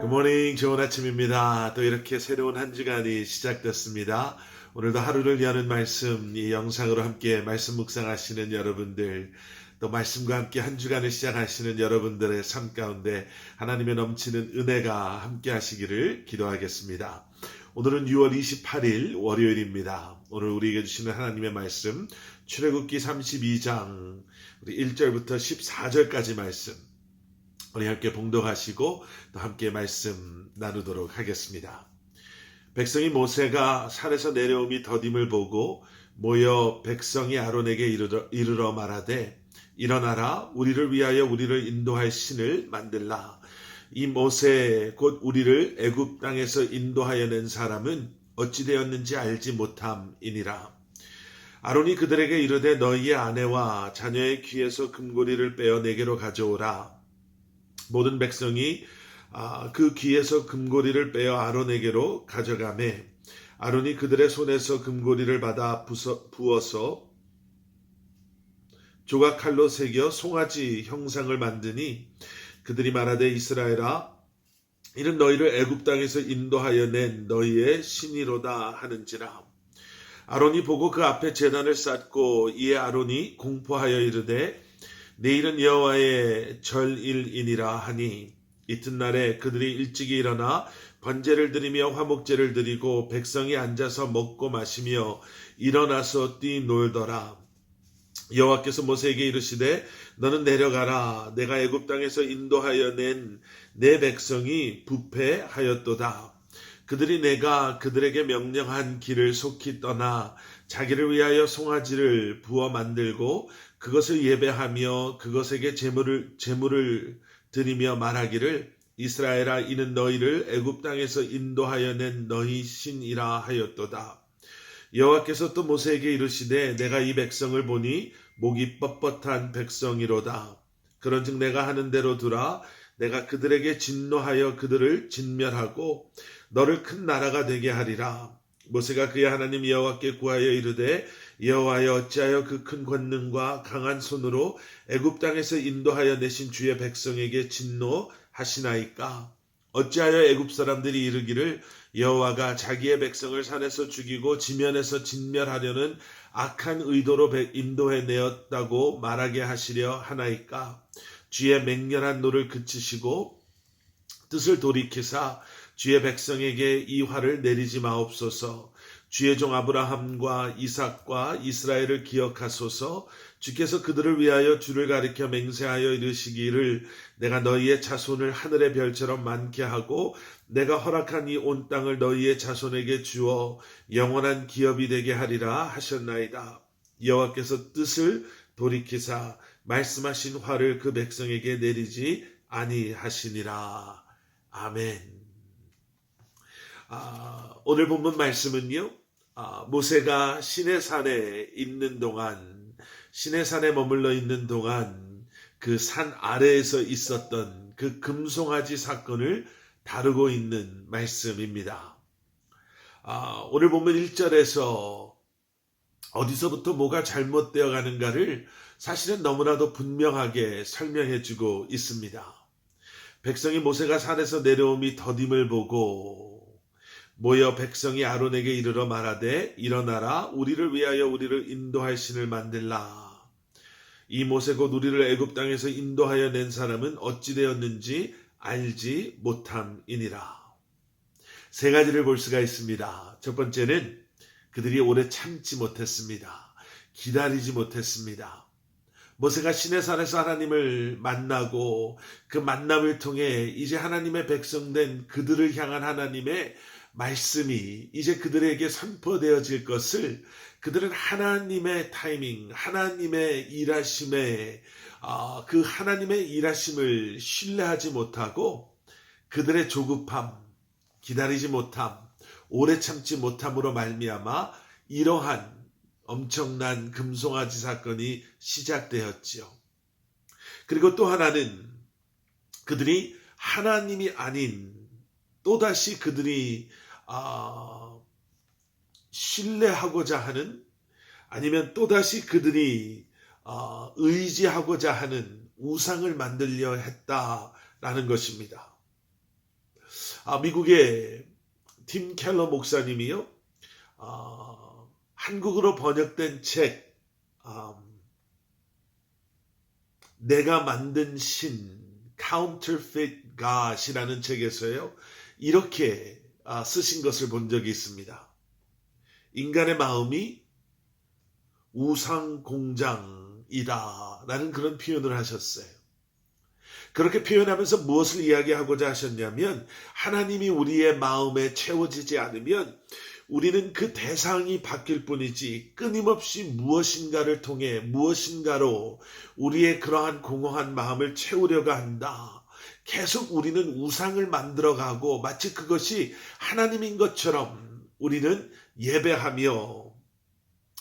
굿모닝, 좋은 아침입니다. 또 이렇게 새로운 한 주간이 시작됐습니다. 오늘도 하루를 여는 말씀, 이 영상으로 함께 말씀 묵상하시는 여러분들, 또 말씀과 함께 한 주간을 시작하시는 여러분들의 삶 가운데 하나님의 넘치는 은혜가 함께 하시기를 기도하겠습니다. 오늘은 6월 28일 월요일입니다. 오늘 우리에게 주시는 하나님의 말씀, 출애굽기 32장 우리 1절부터 14절까지 말씀, 우리 함께 봉독하시고 또 함께 말씀 나누도록 하겠습니다. 백성이 모세가 산에서 내려옴이 더딤을 보고 모여 백성이 아론에게 이르러 말하되 일어나라, 우리를 위하여 우리를 인도할 신을 만들라. 이 모세 곧 우리를 애굽 땅에서 인도하여 낸 사람은 어찌 되었는지 알지 못함이니라. 아론이 그들에게 이르되 너희의 아내와 자녀의 귀에서 금고리를 빼어 내게로 가져오라. 모든 백성이 그 귀에서 금고리를 빼어 아론에게로 가져가매 아론이 그들의 손에서 금고리를 받아 부어서 조각칼로 새겨 송아지 형상을 만드니 그들이 말하되 이스라엘아, 이는 너희를 애굽 땅에서 인도하여 낸 너희의 신이로다 하는지라. 아론이 보고 그 앞에 제단을 쌓고 이에 아론이 공포하여 이르되 내일은 여호와의 절일이니라 하니 이튿날에 그들이 일찍이 일어나 번제를 드리며 화목제를 드리고 백성이 앉아서 먹고 마시며 일어나서 뛰놀더라. 여호와께서 모세에게 이르시되 너는 내려가라. 내가 애굽 땅에서 인도하여 낸 내 백성이 부패하였도다. 그들이 내가 그들에게 명령한 길을 속히 떠나 자기를 위하여 송아지를 부어 만들고 그것을 예배하며 그것에게 제물을 드리며 말하기를 이스라엘아, 이는 너희를 애굽 땅에서 인도하여 낸 너희 신이라 하였도다. 여호와께서 또 모세에게 이르시되 내가 이 백성을 보니 목이 뻣뻣한 백성이로다. 그런즉 내가 하는 대로 두라. 내가 그들에게 진노하여 그들을 진멸하고 너를 큰 나라가 되게 하리라. 모세가 그의 하나님 여호와께 구하여 이르되 여호와여, 어찌하여 그 큰 권능과 강한 손으로 애굽 땅에서 인도하여 내신 주의 백성에게 진노하시나이까? 어찌하여 애굽 사람들이 이르기를 여호와가 자기의 백성을 산에서 죽이고 지면에서 진멸하려는 악한 의도로 인도해 내었다고 말하게 하시려 하나이까? 주의 맹렬한 노를 그치시고 뜻을 돌이키사 주의 백성에게 이 화를 내리지 마옵소서. 주의 종 아브라함과 이삭과 이스라엘을 기억하소서. 주께서 그들을 위하여 주를 가리켜 맹세하여 이르시기를 내가 너희의 자손을 하늘의 별처럼 많게 하고 내가 허락한 이 온 땅을 너희의 자손에게 주어 영원한 기업이 되게 하리라 하셨나이다. 여호와께서 뜻을 돌이키사 말씀하신 화를 그 백성에게 내리지 아니하시니라. 아멘. 오늘 본문 말씀은요, 모세가 시내산에 있는 동안, 시내산에 머물러 있는 동안 그 산 아래에서 있었던 그 금송아지 사건을 다루고 있는 말씀입니다. 오늘 본문 1절에서 어디서부터 뭐가 잘못되어 가는가를 사실은 너무나도 분명하게 설명해 주고 있습니다. 백성이 모세가 산에서 내려옴이 더딤을 보고 모여 백성이 아론에게 이르러 말하되 일어나라, 우리를 위하여 우리를 인도할 신을 만들라. 이 모세 곧 우리를 애굽 땅에서 인도하여 낸 사람은 어찌 되었는지 알지 못함이니라. 세 가지를 볼 수가 있습니다. 첫 번째는 그들이 오래 참지 못했습니다. 기다리지 못했습니다. 모세가 시내산에서 하나님을 만나고 그 만남을 통해 이제 하나님의 백성된 그들을 향한 하나님의 말씀이 이제 그들에게 선포되어질 것을 그들은 하나님의 타이밍, 하나님의 일하심에 그 하나님의 일하심을 신뢰하지 못하고 그들의 조급함, 기다리지 못함, 오래 참지 못함으로 말미암아 이러한 엄청난 금송아지 사건이 시작되었지요. 그리고 또 하나는 그들이 하나님이 아닌 또다시 그들이 신뢰하고자 하는, 아니면 또다시 그들이 의지하고자 하는 우상을 만들려 했다라는 것입니다. 미국의 팀 켈러 목사님이요. 한국어로 번역된 책 내가 만든 신 Counterfeit God이라는 책에서요. 이렇게 쓰신 것을 본 적이 있습니다. 인간의 마음이 우상공장이다 라는 그런 표현을 하셨어요. 그렇게 표현하면서 무엇을 이야기하고자 하셨냐면 하나님이 우리의 마음에 채워지지 않으면 우리는 그 대상이 바뀔 뿐이지 끊임없이 무엇인가를 통해 무엇인가로 우리의 그러한 공허한 마음을 채우려고 한다. 계속 우리는 우상을 만들어가고 마치 그것이 하나님인 것처럼 우리는 예배하며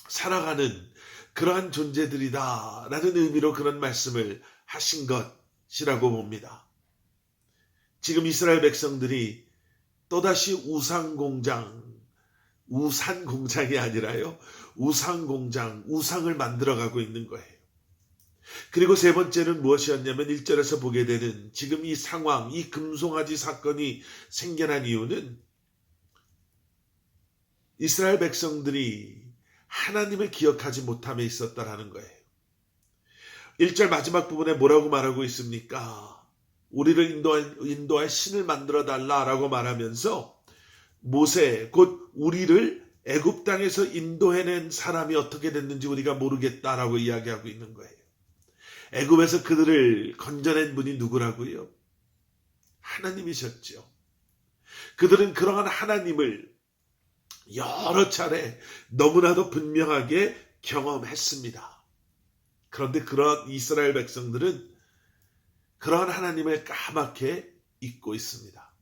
살아가는 그러한 존재들이다 라는 의미로 그런 말씀을 하신 것이라고 봅니다. 지금 이스라엘 백성들이 또다시 우산공장이 아니라요. 우상공장, 우상을 만들어가고 있는 거예요. 그리고 세 번째는 무엇이었냐면 1절에서 보게 되는 지금 이 상황, 이 금송아지 사건이 생겨난 이유는 이스라엘 백성들이 하나님을 기억하지 못함에 있었다라는 거예요. 1절 마지막 부분에 뭐라고 말하고 있습니까? 우리를 인도할 신을 만들어 달라라고 말하면서 모세, 곧 우리를 애굽 땅에서 인도해낸 사람이 어떻게 됐는지 우리가 모르겠다라고 이야기하고 있는 거예요. 애굽에서 그들을 건져낸 분이 누구라고요? 하나님이셨죠. 그들은 그러한 하나님을 여러 차례 너무나도 분명하게 경험했습니다. 그런데 그러한 이스라엘 백성들은 그러한 하나님을 까맣게 잊고 있습니다.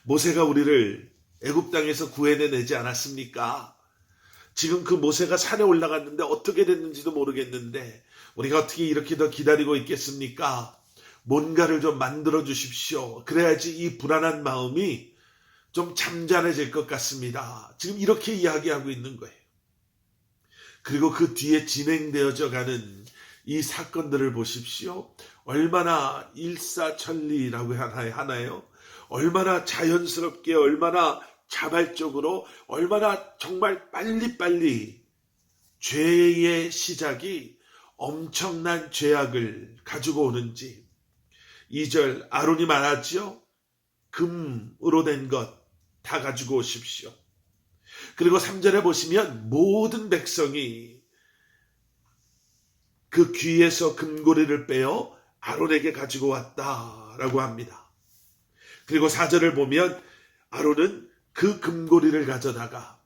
모세가 우리를 애굽 땅에서 구해내지 않았습니까? 지금 그 모세가 산에 올라갔는데 어떻게 됐는지도 모르겠는데 우리가 어떻게 이렇게 더 기다리고 있겠습니까? 뭔가를 좀 만들어 주십시오. 그래야지 이 불안한 마음이 좀 잠잠해질 것 같습니다. 지금 이렇게 이야기하고 있는 거예요. 그리고 그 뒤에 진행되어져 가는 이 사건들을 보십시오. 얼마나 일사천리라고 하나요? 얼마나 자연스럽게, 얼마나 자발적으로, 얼마나 정말 빨리빨리 죄의 시작이 엄청난 죄악을 가지고 오는지. 2절 아론이 말하지요. 금으로 된 것 다 가지고 오십시오. 그리고 3절에 보시면 모든 백성이 그 귀에서 금고리를 빼어 아론에게 가지고 왔다라고 합니다. 그리고 4절을 보면 아론은 그 금고리를 가져다가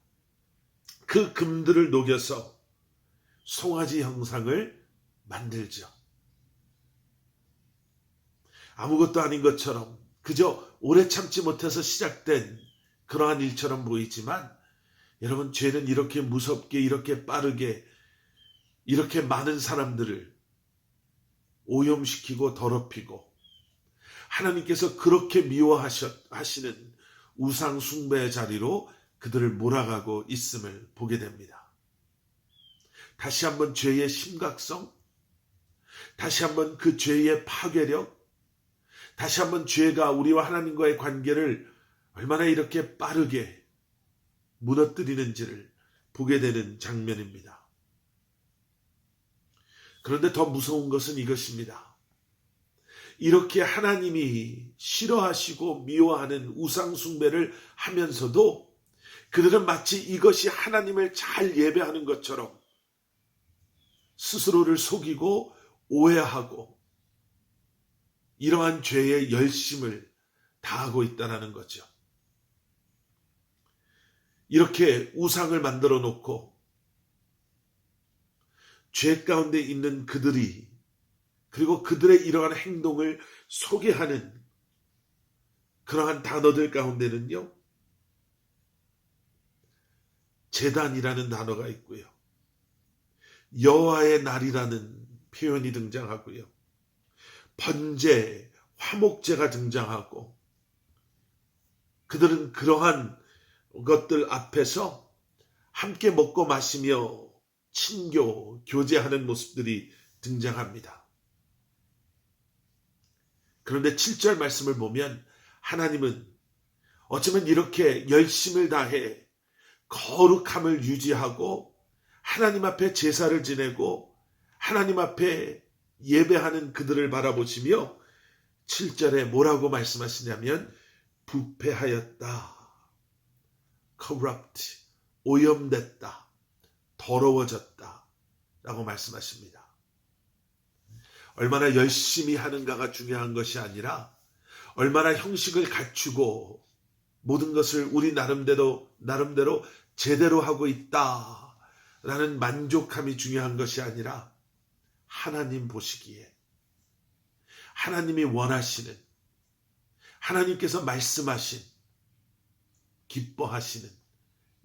그 금들을 녹여서 송아지 형상을 만들죠. 아무것도 아닌 것처럼 그저 오래 참지 못해서 시작된 그러한 일처럼 보이지만 여러분, 죄는 이렇게 무섭게, 이렇게 빠르게, 이렇게 많은 사람들을 오염시키고 더럽히고 하나님께서 그렇게 미워하시는 우상 숭배의 자리로 그들을 몰아가고 있음을 보게 됩니다. 다시 한번 죄의 심각성, 다시 한번 그 죄의 파괴력, 다시 한번 죄가 우리와 하나님과의 관계를 얼마나 이렇게 빠르게 무너뜨리는지를 보게 되는 장면입니다. 그런데 더 무서운 것은 이것입니다. 이렇게 하나님이 싫어하시고 미워하는 우상 숭배를 하면서도 그들은 마치 이것이 하나님을 잘 예배하는 것처럼 스스로를 속이고 오해하고 이러한 죄의 열심을 다하고 있다는 거죠. 이렇게 우상을 만들어 놓고 죄 가운데 있는 그들이 그리고 그들의 이러한 행동을 소개하는 그러한 단어들 가운데는요. 제단이라는 단어가 있고요. 여호와의 날이라는 표현이 등장하고요. 번제, 화목제가 등장하고 그들은 그러한 것들 앞에서 함께 먹고 마시며 친교, 교제하는 모습들이 등장합니다. 그런데 7절 말씀을 보면 하나님은 어쩌면 이렇게 열심을 다해 거룩함을 유지하고 하나님 앞에 제사를 지내고 하나님 앞에 예배하는 그들을 바라보시며 7절에 뭐라고 말씀하시냐면 부패하였다. corrupt, 오염됐다. 더러워졌다. 라고 말씀하십니다. 얼마나 열심히 하는가가 중요한 것이 아니라 얼마나 형식을 갖추고 모든 것을 우리 나름대로 제대로 하고 있다라는 만족함이 중요한 것이 아니라 하나님 보시기에 하나님이 원하시는 하나님께서 말씀하신 기뻐하시는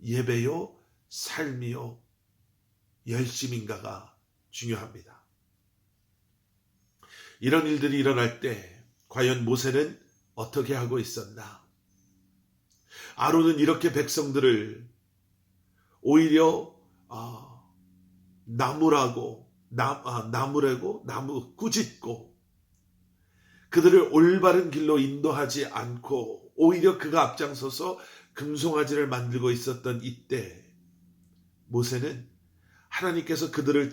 예배요 삶이요 열심인가가 중요합니다. 이런 일들이 일어날 때 과연 모세는 어떻게 하고 있었나? 아론은 이렇게 백성들을 오히려 나무라고 나무 꾸짖고 그들을 올바른 길로 인도하지 않고 오히려 그가 앞장서서 금송아지를 만들고 있었던 이때 모세는 하나님께서 그들을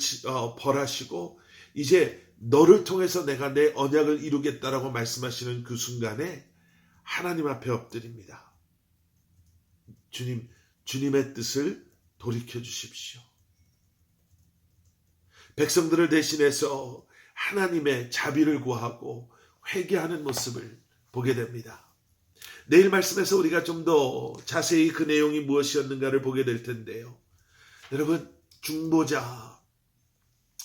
벌하시고 이제 너를 통해서 내가 내 언약을 이루겠다라고 말씀하시는 그 순간에 하나님 앞에 엎드립니다. 주님의 뜻을 돌이켜 주십시오. 백성들을 대신해서 하나님의 자비를 구하고 회개하는 모습을 보게 됩니다. 내일 말씀에서 우리가 좀 더 자세히 그 내용이 무엇이었는가를 보게 될 텐데요. 여러분, 중보자,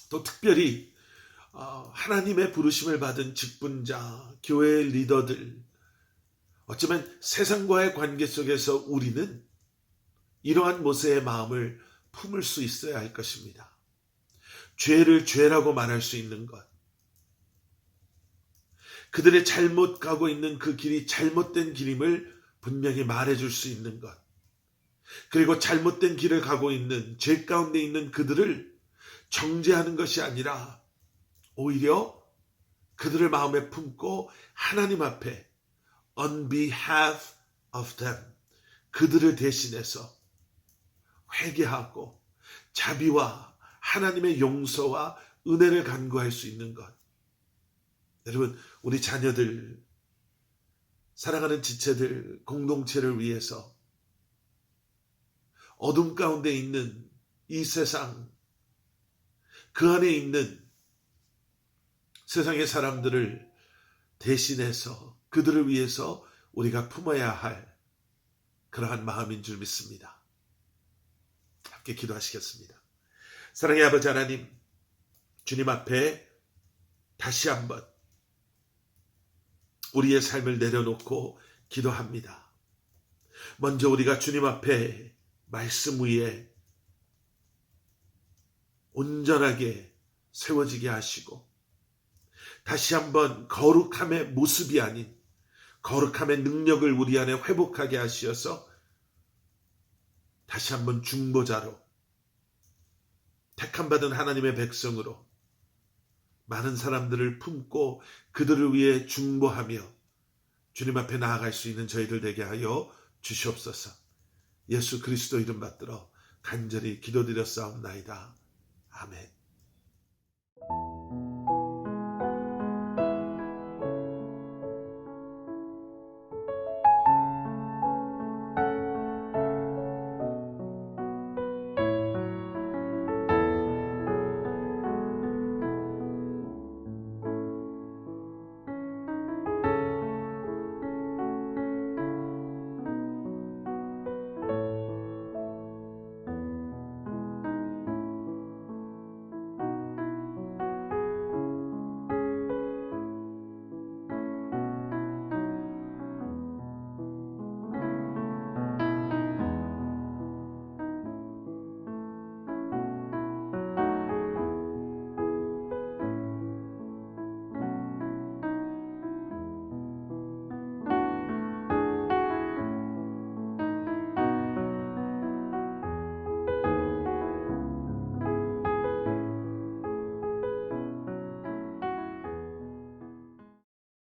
또 특별히 하나님의 부르심을 받은 직분자, 교회의 리더들, 어쩌면 세상과의 관계 속에서 우리는 이러한 모세의 마음을 품을 수 있어야 할 것입니다. 죄를 죄라고 말할 수 있는 것, 그들의 잘못 가고 있는 그 길이 잘못된 길임을 분명히 말해줄 수 있는 것, 그리고 잘못된 길을 가고 있는 죄 가운데 있는 그들을 정죄하는 것이 아니라 오히려 그들을 마음에 품고 하나님 앞에 on behalf of them, 그들을 대신해서 회개하고 자비와 하나님의 용서와 은혜를 간구할 수 있는 것. 여러분, 우리 자녀들, 사랑하는 지체들, 공동체를 위해서 어둠 가운데 있는 이 세상, 그 안에 있는 세상의 사람들을 대신해서 그들을 위해서 우리가 품어야 할 그러한 마음인 줄 믿습니다. 함께 기도하시겠습니다. 사랑의 아버지 하나님, 주님 앞에 다시 한번 우리의 삶을 내려놓고 기도합니다. 먼저 우리가 주님 앞에 말씀 위에 온전하게 세워지게 하시고 다시 한번 거룩함의 모습이 아닌 거룩함의 능력을 우리 안에 회복하게 하시어서 다시 한번 중보자로 택함받은 하나님의 백성으로 많은 사람들을 품고 그들을 위해 중보하며 주님 앞에 나아갈 수 있는 저희들 되게 하여 주시옵소서. 예수 그리스도 이름 받들어 간절히 기도드렸사옵나이다. 아멘.